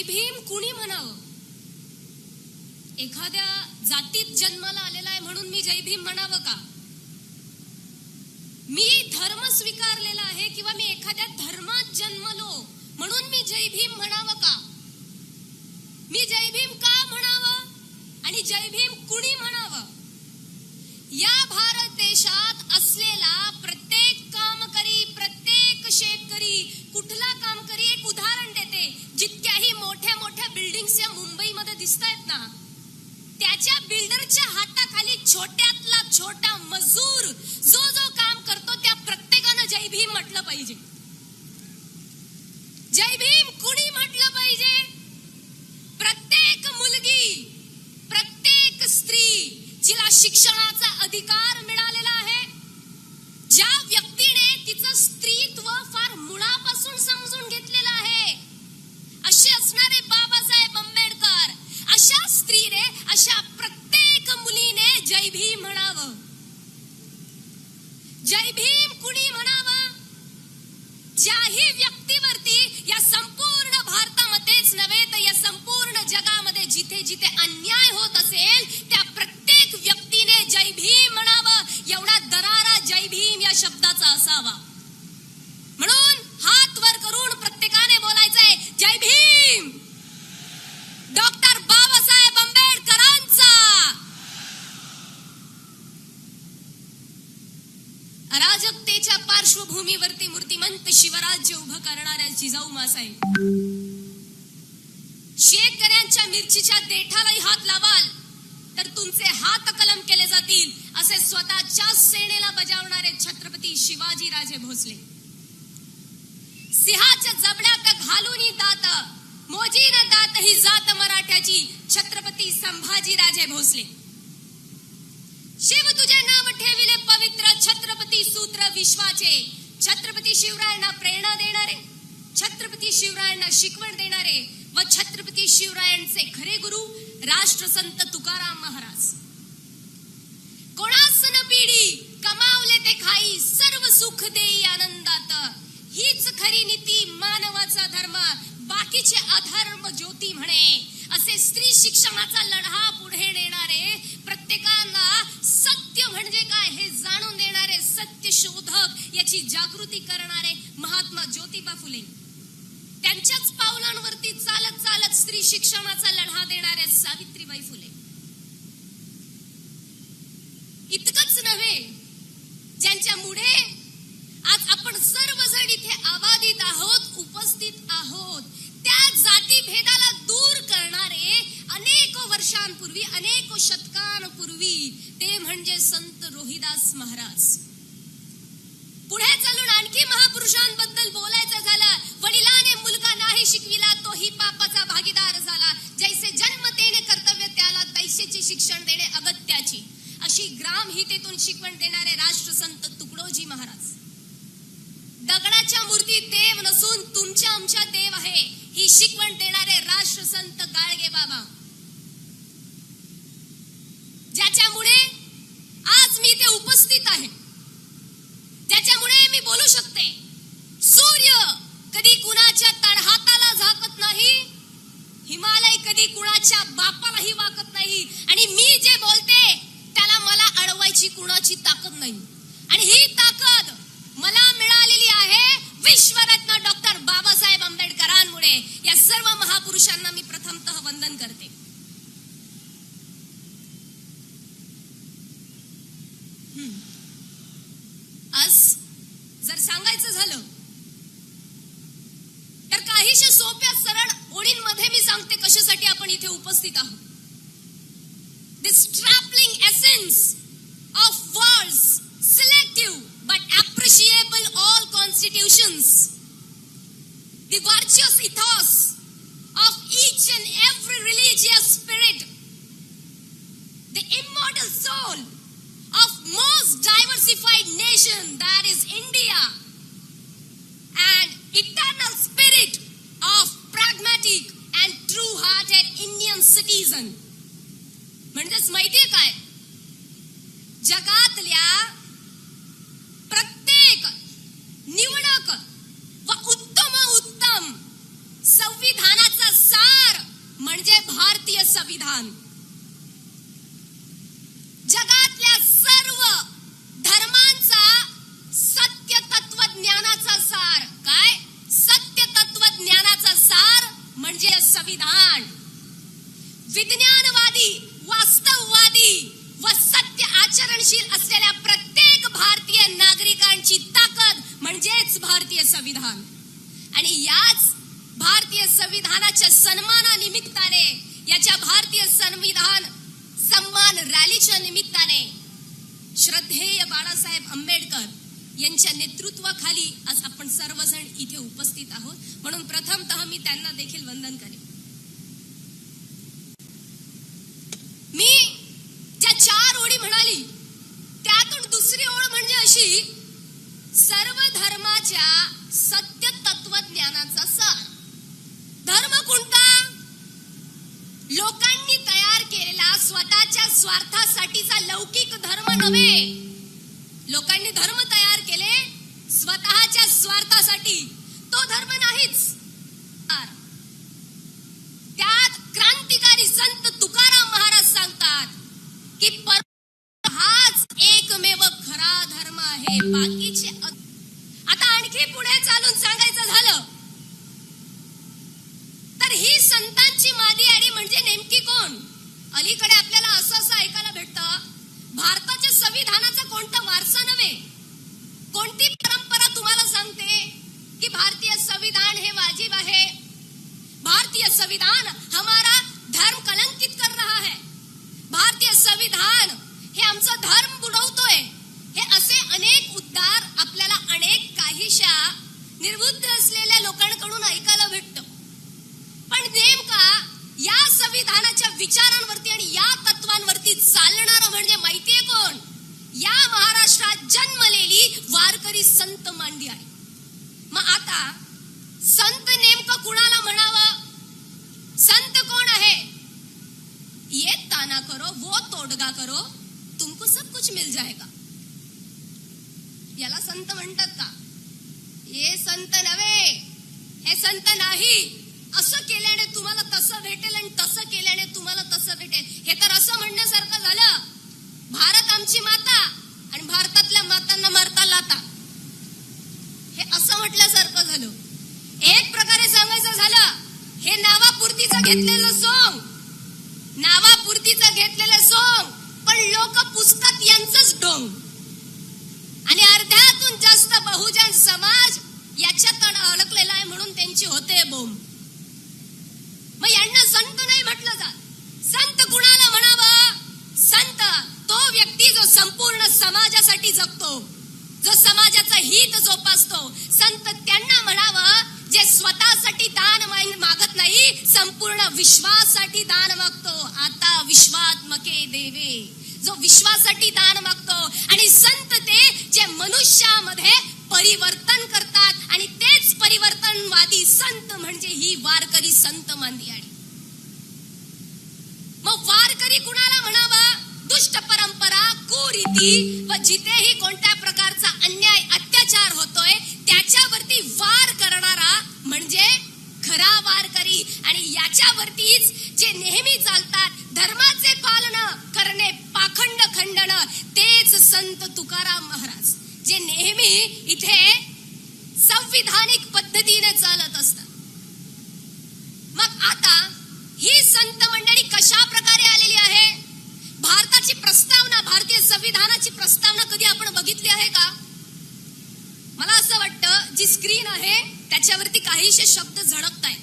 भीम कुणी म्हणावं? एखाद्या जातीत जन्माला आलेला आहे म्हणून मी जय भीम म्हणावं का? मी धर्म स्वीकारलेला आहे किंवा मी एखाद्या धर्मात जन्मलो म्हणून मी जय भीम म्हणावं का? मी जय भीम का म्हणावं आणि जय भीम कुणी म्हणावं? या भारत देशात असलेला प्रत्येक कामकरी, प्रत्येक शेतकरी, कुठला कामकरी, एक उदाहरण देते, जितक्याही मोठ्या मोठ्या बिल्डिंग्स या मुंबईमध्ये दिसतायत ना, त्याच्या बिल्डरच्या हाताखाली छोट्यातला छोटा मजूर जो जो काम करतो त्या प्रत्येकानं जय भीम म्हटलं पाहिजे. जय भीम कुणी म्हटलं पाहिजे? प्रत्येक मुलगी, प्रत्येक स्त्री जिला शिक्षणाचा अधिकार मिळालेला आहे, ज्या व्यक्तीने तिचं स्त्रीत्व फार मुळापासून समजून घेतलेलं आहे, असे असणारे बाबासाहेब आंबेडकर, अशा स्त्रीने, अशा प्रत्येक मुलीने जय भीम म्हणावं. जय भीम कुणी म्हणावं? ज्याही व्यक्तीवरती या संपूर्ण भारतामध्येच नव्हे तर या संपूर्ण जगामध्ये जिथे जिथे अन्याय होत असेल त्या प्रत्येक व्यक्तीने जय भीम म्हणावं. एवढा दरारा जय भीम या शब्दाचा असावा. म्हणून हात वर करून प्रत्येकाने बोलायचंय जय भीम. डॉक्टर बाबासाहेब आंबेडकरांचा. अराजकतेच्या पार्श्वभूमीवरती मूर्तिमंत शिवराज्य उभं करणाऱ्या जिजाऊ मासाहेब, शेतकऱ्यांच्या मिरचीच्या देठालाही हात लावाल तर तुमचे हात कलम केले जातील असे स्वतःच्या सेनेला बजावणारे छत्रपती शिवाजी राजे भोसले. सिंहाच्या जबड्यात घालून दात, मोजीन दात ही जात मराठ्याची, छत्रपती संभाजी राजे भोसले. शिव तुझे नाव ठेविले पवित्र, छत्रपती सूत्र विश्वाचे. छत्रपती शिवरायांना प्रेरणा देणारे, छत्रपती शिवरायांना शिकवण देणारे व छत्रपती शिवरायांचे खरे गुरु राष्ट्रसंत तुकाराम महाराज. कोणास न पिढी कमावले ते खाई, सर्व सुख देई आनंदात. हीच खरी नीती, मानवाचा धर्म, बाकीचे अधर्म ज्योती म्हणे. असे स्त्री शिक्षणाचा लढा पुढे नेणारे, प्रत्येकाला सत्य म्हणजे काय हे जाणून देणारे, सत्य शोधक याची जागृती करणारे महात्मा ज्योतिबा फुले. त्यांच्याच पावलांवरती चालत चालत स्त्री शिक्षणाचा लढा देणाऱ्या सावित्रीबाई फुले. इतकंच नव्हे, ज्यांच्यामुळे आज आपण सर्वजण इथे आबादित आहोत, उपस्थित आहोत, त्या जाती भेदाला दूर करणारे अनेक वर्षांपूर्वी, अनेक शतकांपूर्वी ते म्हणजे संत रोहिदास महाराज. पुढे चालून आणखी महापुरुषांबद्दल बोलायचं झालं, वडिलाने मुलगा नाही शिकविला तोही पापाचा भागीदार झाला. जैसे जन्म देणे कर्तव्य त्याला, तैसेचे शिक्षण देणे अगत्याची. अशी ग्रामहितेतून शिकवण देणारे राष्ट्रसंत तुकडोजी महाराज. दगडाच्या मूर्तीत देव नसून तुमच्या आमच्या देव आहे ही शिकवण देणारे राष्ट्रसंत गाडगे बाबा, ज्याच्यामुळे आज मी इथे उपस्थित आहे, ज्याच्यामुळे मी बोलू शकते. सूर्य कधी कुणाच्या तळहाताला झाकत नाही, हिमालय कधी कुणाच्या बापालाही वाकत नाही, आणि मी जे बोलते त्याला मला अडवायची कुणाची ताकद नाही. आणि ही ताकद मला मिळालेली आहे विश्वरत्न डॉक्टर बाबासाहेब आंबेडकरांमुळे. या सर्व महापुरुषांना मी प्रथमतः वंदन करते. आज जर सांगायचं झालं तर काहीशे सोप्या सरळ ओळींमध्ये मी सांगते कशासाठी आपण इथे उपस्थित आहोत. The strapping essence of wars, selective but appreciable all constitutions, the virtuous ethos of each and every religious spirit, the immortal soul of most diversified nation that is India, and eternal spirit of pragmatic and true-hearted Indian citizen. म्हणजेच माहितीये काय, जगातल्या प्रत्येक निवडक व उत्तम संविधानाचा सार संविधान जगातल्या सर्व धर्मांचा सत्य तत्वज्ञानाचा सार. काय? सत्य तत्वज्ञानाचा सार म्हणजे संविधान. विज्ञानवादी, वास्तववादी व सत्य आचरणशील असलेल्या प्रत्येक भारतीय नागरिकांची ताकद म्हणजेच भारतीय संविधान. आणि याच भारतीय संविधानाच्या सन्मानानिमित्ताने, याच्या भारतीय संविधान सन्मान रॅलीच्या निमित्ताने श्रद्धेय बाळासाहेब आंबेडकर यांच्या नेतृत्वाखाली आज आपण सर्वजण इथे उपस्थित आहोत. म्हणून प्रथमतः मी त्यांना देखील वंदन करेन. मी ज्या 4 ओळी म्हणाली त्यातून दुसरी ओळ म्हणजे अशी, सर्व धर्माच्या सत्य तत्वज्ञानाचा सार. धर्म कोणता? लोकांनी तयार केलेला स्वतःच्या स्वार्थासाठीचा लौकिक धर्म नव्हे. लोकांनी धर्म तयार केले स्वतःच्या स्वार्थासाठी, तो धर्म नाहीच. त्यात क्रांतिकारी संत तुकाराम महाराज सांगतात की हाच एकमेव खरा धर्म आहे, बाकीचे. आता आणखी पुढे चालून सांगायचं झालं तर ही संतांची मादियाडी म्हणजे नेमकी कोण? अलीकडे आपल्याला असं ऐकायला भेटतं, भारताच्या संविधानाचा कोणता वारसा नव्हे, कोणती परंपरा तुम्हाला सांगते की भारतीय संविधान हे वाजिब आहे, भारतीय संविधान हमारा धर्म कलंकित कर रहा है, भारतीय संविधान हे आमचा धर्म बुडवतोय. हे असे अनेक उद्गार आपल्याला अनेक काहीशा निर्बुद्ध असलेल्या लोकांकडून ऐकायला भेटतं. पण नेमका या संविधानाच्या विचारांवरती आणि या तत्वांवरती चालणारं म्हणजे माहितीये कोण? या महाराष्ट्रात जन्मलेली वारकरी संत मांडी आहे. मग आता संत नेमकं कुणाला म्हणावं? संत कोण आहे? ये ताना करो वो तोडगा करो तुमको सब कुछ मिल जाएगा, याला संत म्हणतात का? हे संत नव्हे, हे संत नाही. असं केल्याने तुम्हाला तसं भेटेल आणि तसं केल्याने तुम्हाला तसं भेटेल, हे तर असं म्हणण्यासारखं झालं, भारत आमची माता आणि भारतातल्या मातांना मारता लाता, हे असं म्हटल्यासारखं झालं. एक प्रकारे सांगायचं झालं, हे नावापुरतीचं घेतलेलं सोंग, नावापुरतीचं घेतलेलं सोंग, पण लोक पुसतात यांचंच ढोंग. आणि अर्ध्यातून जास्त बहुजन समाज याच्यात अडकलेला आहे म्हणून त्यांची होते बोंब. मग यांना संत नाही म्हटलं जात. संत कुणाला म्हणावं? संत तो व्यक्ती जो संपूर्ण समाजासाठी जगतो, जो समाजाचं हित जोपासतो. संत त्यांना म्हणावं जे स्वतःसाठी दान मागत नाही, संपूर्ण विश्वासाठी दान मागतो. आता विश्वात्मके देवे, जो विश्वासाठी दान मागतो. आणि संत ते जे मनुष्यामध्ये परिवर्तन करतात आणि तेच परिवर्तनवादी संत म्हणजे ही वारकरी संत मांदियाडी. मग वारकरी कुणाला म्हणावं? दुष्ट परंपरा, कुरीती व जिथेही कोणत्या प्रकारचा अन्याय अत्याचार होतोय त्याच्यावरती वार करणारा म्हणजे खरा वारकरी. आणि याच्यावरतीच जे नेहमी चालतात, धर्माचे पालन करणे, पाखंड खंडन, तेच संत तुकाराम महाराज जे नेहमी इथे संविधानिक पद्धतीने चालत असतात. मग आता ही संत मंडळी कशा प्रकारे आलेली आहे? भारताची प्रस्तावना, भारतीय संविधानाची प्रस्तावना कधी आपण बघितली आहे का? मला असं वाटतं जी स्क्रीन आहे त्याच्यावरती काहीशे शब्द झळकत आहेत.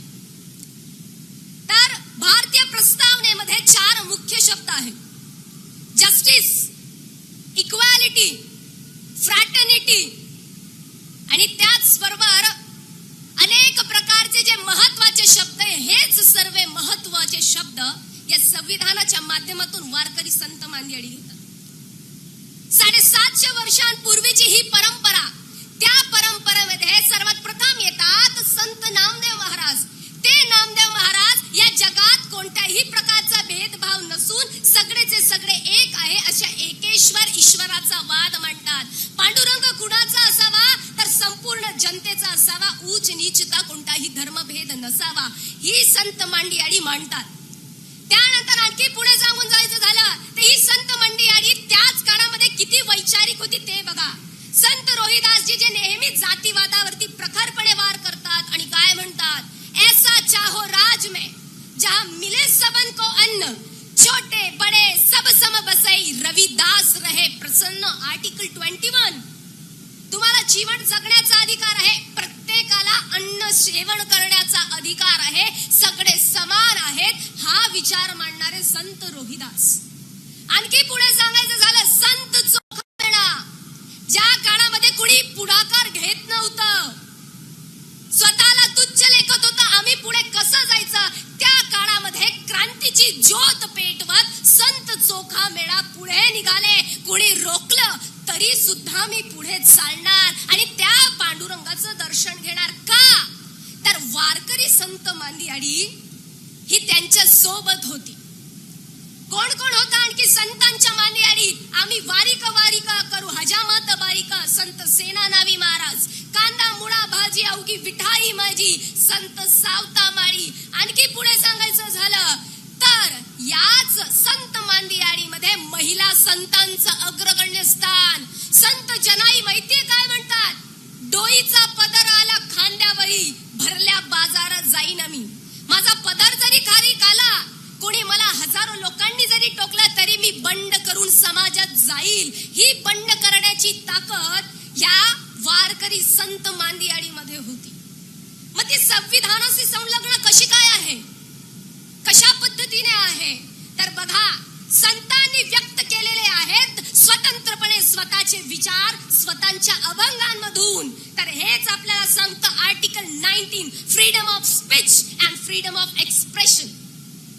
तर भारतीय प्रस्तावनेमध्ये 4 मुख्य शब्द आहेत: जस्टिस, इक्वॅलिटी, फ्रॅटर्निटी आणि त्याचबरोबर अनेक प्रकारचे जे महत्वाचे शब्द आहे, हेच सर्व महत्वाचे शब्द या संविधानाच्या माध्यमातून वारकरी संत मांदियाडी घेतात. 750 वर्षांपूर्वीची ही परंपरा, त्या परंपरेमध्ये सर्वात प्रथम येतात संत नामदेव महाराज. ते नामदेव महाराज या जगात कोणत्याही प्रकारचा भेदभाव नसून सगळेचे सगळे एक आहे अशा एकेश्वर ईश्वराचा वाद मांडतात. पांडुरंग कुणाचा असावा तर संपूर्ण जनतेचा असावा, उच्च नीचता कोणताही धर्मभेद नसावा, ही संत मांदियाडी मांडतात. त्यानंतर आणखी पुढे सांगून जायचं झालं तर ही संत मंडळी त्याच काळामध्ये किती वैचारिक होती ते बघा. संत रोहिदासजी जे नेहमी जातीवादावरती प्रखरपणे वार करतात आणि काय म्हणतात, ऐसा चाहो राज में जहां मिले सबन को अन्न, छोटे बड़े सब सम बसई, रविदास रहे प्रसन्न. आर्टिकल 21. तुम्हाला जीवन जगण्याचा अधिकार आहे, प्रत्येकाला अन्न सेवन करण्याचा अधिकार आहे, सगळे समान आहेत, हा विचार मांडणारे संत रोहिदास. आणखी पुढे सांगायचं झालं संत चोखामेळा. ज्या काळामध्ये कुणी पुढाकार घेत नव्हतं, स्वतःला तुच्छ लेखत होता, आम्ही पुढे कसं जायचं, त्या काळामध्ये क्रांतीची ज्योत पेटवत संत चोखामेळा पुढे निघाले. कुणी रोखलं तरी सुद्धा मी पुढे चालणार आणि त्या पांडुरंगाचं दर्शन घेणार. का तर वारकरी संत मांदियाळी ही त्यांच्या सोबत होती. कोण कोण होता आणखी संतांच्या मांदियाळीत, आम्ही वारिका करू हजामत बारिका, संत सेनानावी महाराज. कांदा मुळा भाजी अवघी विठाई माझी, संत सावतामाळी. आणखी पुढे सांगायचं झालं तर याच संत मांदियाळीमध्ये महिला संतांचं अग्रगण्य स्थान. संत जनाई माहितीये काय म्हणतात, डोईचा पदर आला खांद्यावरी, भरल्या बाजारात जाईन मी. माझा पदर जरी खारीक आला, कोणी मला हजारो लोकांनी जरी टोकलं तरी मी बंड करून समाजात जाईल. ही बंड करण्याची ताकद या वारकरी संत मांदियाळीमध्ये होती. मग ती संविधानाशी संलग्न कशी काय आहे, कशा पद्धतीने आहे तर बघा, संतांनी व्यक्त केलेले आहेत स्वतंत्रपणे स्वतःचे विचार स्वतःच्या अभंगांमधून. तर हेच आपल्याला सांगतं article 19, freedom of speech and freedom of expression.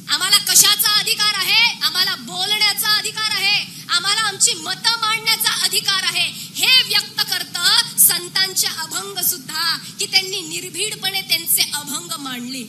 आम्हाला कशाचा अधिकार आहे, आम्हाला बोलण्याचा अधिकार आहे, आम्हाला आमची मतं मांडण्याचा अधिकार आहे. हे व्यक्त करतं संतांचे अभंग सुद्धा, की त्यांनी निर्भीडपणे त्यांचे अभंग मांडले.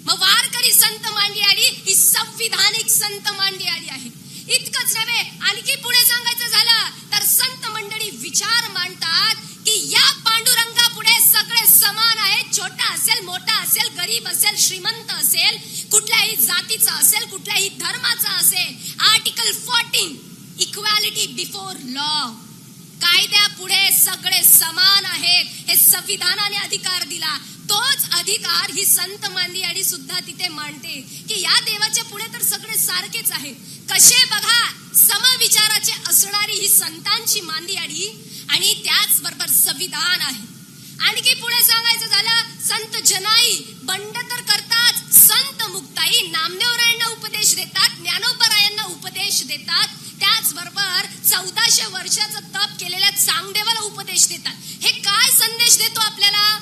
मग वारकरी संत मांदियाळी ही संविधानिक संत मांदियाळी आहे. इतकंच नव्हे, आणखी पुढे सांगायचं झालं तर संत मंडळी विचार मांडतात की या पांडुरंगा पुढे सगळे समान आहेत. छोटा असेल, मोठा असेल, गरीब असेल, श्रीमंत असेल, कुठल्याही जातीचा असेल, कुठल्याही धर्माचा असेल. Article 14, equality before law. कायद्या पुढे सगळे समान आहेत, हे संविधानाने अधिकार दिला. तोच अधिकार ही संत मांदियाळी सुद्धा तिथे मांडते की या देवाच्या पुढे तर सगळे सारखेच आहेत. कसे बघा, समविचाराचे असणारी ही संतांची मांदियाळी आणि त्याच बरोबर संविधान आहे. आणखी पुढे सांगायचं झालं संत जनाई बंड तर करतात, संत मुक्ताई नामदेवरायांना उपदेश देतात, ज्ञानोबरायांना उपदेश देतात, त्याचबरोबर 1400 वर्षाचं तप केलेल्या चांगदेवाला उपदेश देतात. हे काय संदेश देतो आपल्याला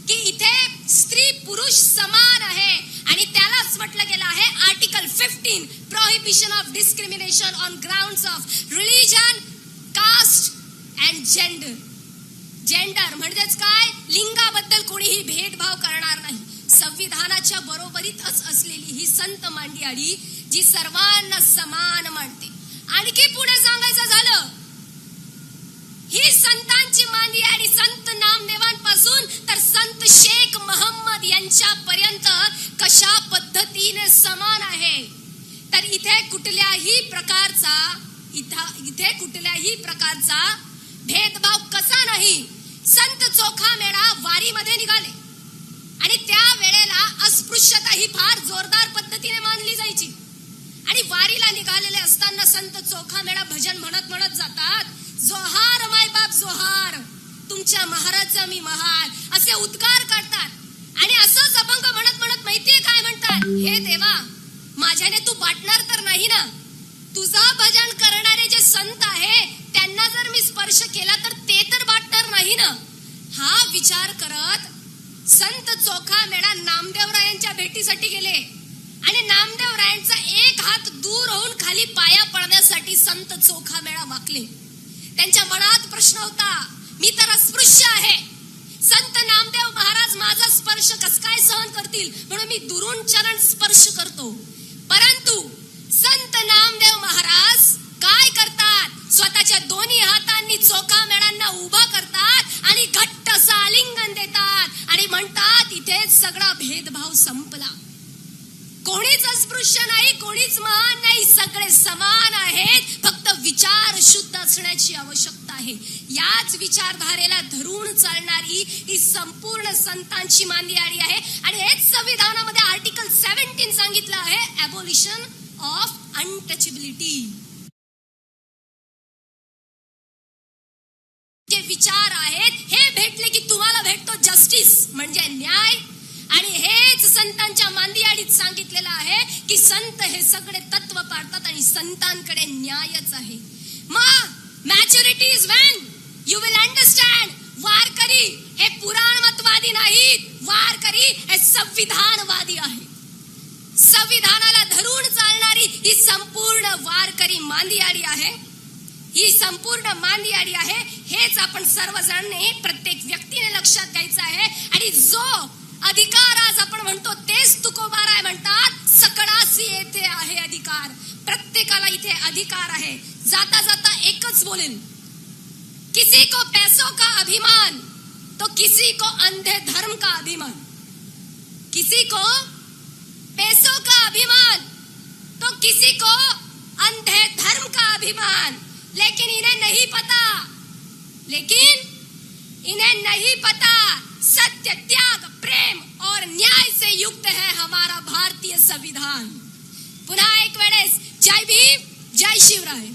की इथे स्त्री पुरुष समान आहे. आणि त्यालाच म्हटलं गेलं आहे article 15, prohibition of discrimination on grounds of religion, caste and gender. Gender म्हणजेच काय, लिंगाबद्दल कोणीही भेदभाव करणार नाही. संविधानाच्या बरोबरीतच असलेली ही संत मांदियाळी जी सर्वांना समान मानते. आणखी पुढे सांगायचं झालं, ही संतांची मांदियाळी संत नामदेवांपासून तर संत शेख मोहम्मद यांच्या पर्यंत कशा पद्धतीने समान आहे. तर इथे कुठल्याही प्रकारचा भेदभाव कसा नाही. संत चोखामेळा वारीमध्ये निघाले आणि त्या वेळेला अस्पृश्यता ही फार जोरदार पद्धतीने मानली जायची. आणि वारीला निघालेले असताना संत चोखामेळा भजन म्हणत म्हणत जातात, जोहार मायबाप जोहार, तुमच्या महाराजचा मी महार, असे उद्गार काढतात. आणि असंच अभंग म्हणत म्हणत माहितीये काय म्हणतात, हे देवा माझ्याने तू वाटणार तर नाही ना, तुझं भजन करणारे जे संत आहे त्यांना जर मी स्पर्श केला तर ते तर वाटणार नाही ना. हा विचार करत संत चोखामेळा नामदेवरायांच्या भेटीसाठी गेले आणि नामदेवरायांचा एक हात दूर होऊन खाली पाया पडण्यासाठी संत चोखामेळा वाकले. त्यांच्या मनात प्रश्न होता, मी तर अस्पृश्य आहे, संत नामदेव महाराज माझा स्पर्श कस काय सहन करतील, म्हणून मी दुरून चरण स्पर्श करतो. परंतु संत नामदेव महाराज काय करतात, स्वतःच्या दोन्ही हातांनी चोखामेळांना उभा करतात आणि घट्ट असं आलिंगन देतात आणि म्हणतात इथेच सगळा भेदभाव संपला. कोणीच अस्पृश्य नाही, कोणीच महान नाही, सगळे समान आहेत. फक्त विचार शुद्ध असण्याची आवश्यकता आहे. याच विचारधारेला धरून चालणारी ही संपूर्ण संतांची मांदियाळी आहे. आणि हेच संविधानामध्ये आर्टिकल 17 सांगितलं आहे, ॲबॉलिशन ऑफ अनटचेबिलिटी. जे विचार आहेत हे भेटले की तुम्हाला भेटतो जस्टिस म्हणजे न्याय. आणि हेच संतांच्या मांदियाळीत सांगितलेलं आहे की संत हे सगळे तत्व पाळतात आणि संतांकडे न्यायच आहे. मग maturity is when you will understand. वारकरी हे पुराणमतवादी नाहीत, वारकरी हे संविधानवादी आहेत. संविधानाला धरून चालणारी ही संपूर्ण वारकरी मांदियाळी आहे. ही संपूर्ण मांदियाळी आहे. हेच आपण सर्वजणांनी, प्रत्येक व्यक्तीने लक्षात घ्यायचं आहे. आणि जो अधिकार आज आपण म्हणतो तेच तुकोबाराय म्हणतात, सकळासी येथे आहे अधिकार. प्रत्येकाला इथे अधिकार आहे. जाता जाता एकच बोलेल, किसी को पैसों का अभिमान तो किसी को अंधे धर्म का अभिमान. किसी को पैसों का अभिमान तो किसी को अंधे धर्म का अभिमान. लेकिन इन्हें नहीं पता सत्य, त्याग, प्रेम और न्याय से युक्त है हमारा भारतीय संविधान. पुन्हा एक वेळेस जय भीम, जय शिवराय.